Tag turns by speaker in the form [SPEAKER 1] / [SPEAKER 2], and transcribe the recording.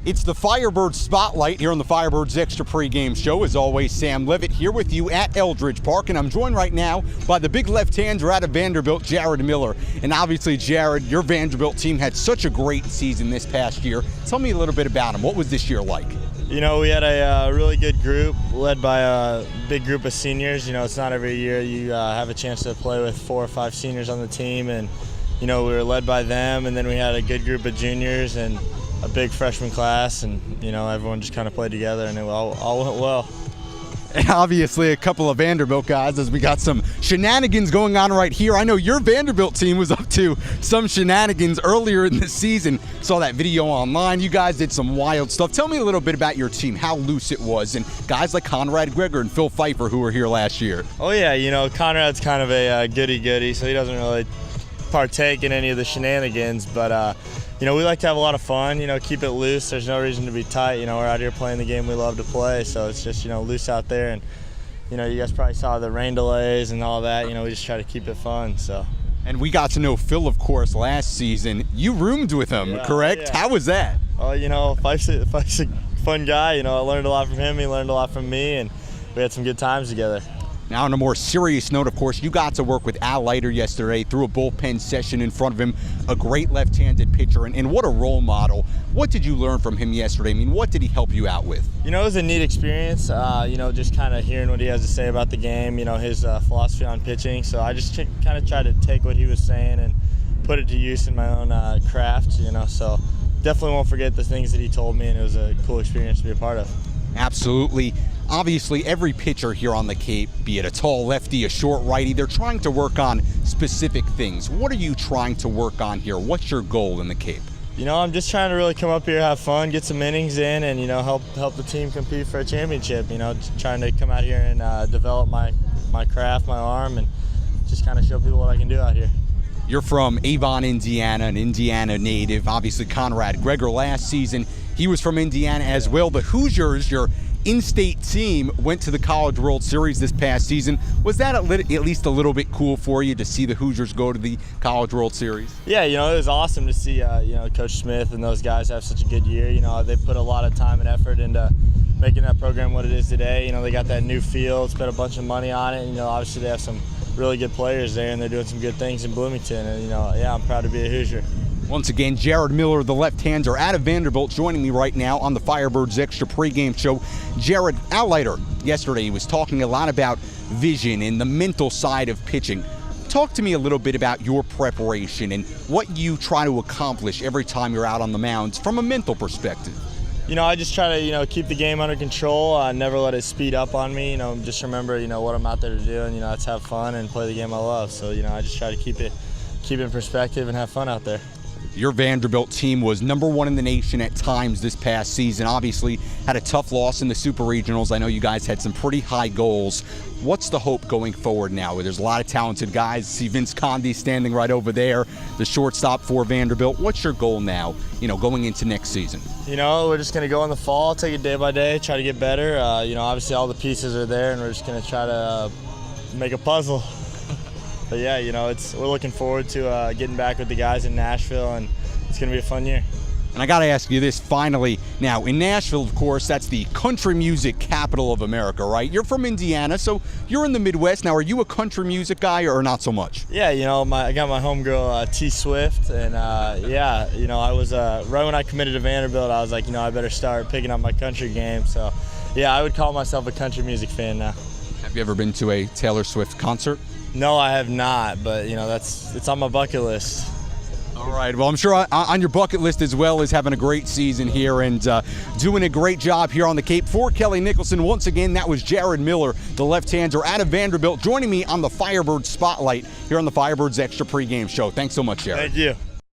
[SPEAKER 1] It's the Firebirds Spotlight here on the Firebirds Extra Pregame Show. As always, Sam Levitt here with you at Eldridge Park, and I'm joined right now by the big left-hander out of Vanderbilt, Jared Miller. And obviously, Jared, your Vanderbilt team had such a great season this past year. Tell me a little bit about them. What was this year like?
[SPEAKER 2] You know, we had a really good group led by a big group of seniors. You know, it's not every year you have a chance to play with 4 or 5 seniors on the team, and you know, we were led by them, and then we had a good group of juniors and a big freshman class, and you know, everyone just kind of played together, and it all went well.
[SPEAKER 1] And obviously a couple of Vanderbilt guys, as we got some shenanigans going on right here. I know your Vanderbilt team was up to some shenanigans earlier in the season. Saw that video online. You guys did some wild stuff. Tell me a little bit about your team, how loose it was, and guys like Conrad Greger and Phil Pfeiffer who were here last year.
[SPEAKER 2] Oh yeah, you know, Conrad's kind of a goody-goody, so he doesn't really partake in any of the shenanigans, but you know, we like to have a lot of fun, you know, keep it loose. There's no reason to be tight. You know, we're out here playing the game we love to play, so it's just, you know, loose out there. And, you know, you guys probably saw the rain delays and all that. You know, we just try to keep it fun, so. And
[SPEAKER 1] we got to know Phil, of course, last season. You roomed with him, correct?
[SPEAKER 2] Yeah.
[SPEAKER 1] How was that?
[SPEAKER 2] Well, you know, Fife's a fun guy. You know, I learned a lot from him. He learned a lot from me, and we had some good times together.
[SPEAKER 1] Now, on a more serious note, of course, you got to work with Leiter yesterday through a bullpen session in front of him, a great left-handed pitcher, and what a role model. What did you learn from him yesterday? I mean, what did he help you out with?
[SPEAKER 2] You know, it was a neat experience, you know, just kind of hearing what he has to say about the game, you know, his philosophy on pitching. So I just kind of tried to take what he was saying and put it to use in my own craft, you know. So definitely won't forget the things that he told me, and it was a cool experience to be a part of.
[SPEAKER 1] Absolutely. Obviously, every pitcher here on the Cape, be it a tall lefty, a short righty, they're trying to work on specific things. What are you trying to work on here? What's your goal in the Cape?
[SPEAKER 2] You know, I'm just trying to really come up here, have fun, get some innings in, and, you know, help the team compete for a championship. You know, just trying to come out here and develop my craft, my arm, and just kind of show people what I can do out here.
[SPEAKER 1] You're from Avon, Indiana, an Indiana native. Obviously, Conrad Greger last season, he was from Indiana as well. The Hoosiers, your in-state team, went to the College World Series this past season. Was that at least a little bit cool for you to see the Hoosiers go to the College World Series?
[SPEAKER 2] Yeah, you know, it was awesome to see, you know, Coach Smith and those guys have such a good year. You know, they put a lot of time and effort into making that program what it is today. You know, they got that new field, spent a bunch of money on it, and, you know, obviously they have some really good players there, and they're doing some good things in Bloomington. And, you know, yeah, I'm proud to be a Hoosier.
[SPEAKER 1] Once again, Jared Miller, the left-hander out of Vanderbilt, joining me right now on the Firebirds Extra Pregame Show. Jared, Leiter, yesterday he was talking a lot about vision and the mental side of pitching. Talk to me a little bit about your preparation and what you try to accomplish every time you're out on the mounds from a mental perspective.
[SPEAKER 2] You know, I just try to, you know, keep the game under control, never let it speed up on me. You know, just remember, you know, what I'm out there to do, and, you know, that's have fun and play the game I love. So, you know, I just try to keep it in perspective and have fun out there.
[SPEAKER 1] Your Vanderbilt team was #1 in the nation at times this past season. Obviously, had a tough loss in the Super Regionals. I know you guys had some pretty high goals. What's the hope going forward now? There's a lot of talented guys. See Vince Condi standing right over there, the shortstop for Vanderbilt. What's your goal now, you know, going into next season?
[SPEAKER 2] You know, we're just going to go in the fall, take it day by day, try to get better. You know, obviously all the pieces are there, and we're just going to try to make a puzzle. But yeah, you know, we're looking forward to getting back with the guys in Nashville, and it's going to be a fun year.
[SPEAKER 1] And I got to ask you this finally. Now, in Nashville, of course, that's the country music capital of America, right? You're from Indiana, so you're in the Midwest. Now, are you a country music guy or not so much?
[SPEAKER 2] Yeah, you know, I got my homegirl, T Swift, and yeah, you know, I was, right when I committed to Vanderbilt, I was like, you know, I better start picking up my country game. So, yeah, I would call myself a country music fan now.
[SPEAKER 1] Have you ever been to a Taylor Swift concert?
[SPEAKER 2] No, I have not, but, you know, it's on my bucket list.
[SPEAKER 1] All right. Well, I'm sure on your bucket list as well is having a great season here and doing a great job here on the Cape. For Kelly Nicholson, once again, that was Jared Miller, the left-hander out of Vanderbilt, joining me on the Firebirds Spotlight here on the Firebirds Extra Pregame Show. Thanks so much, Jared.
[SPEAKER 2] Thank you.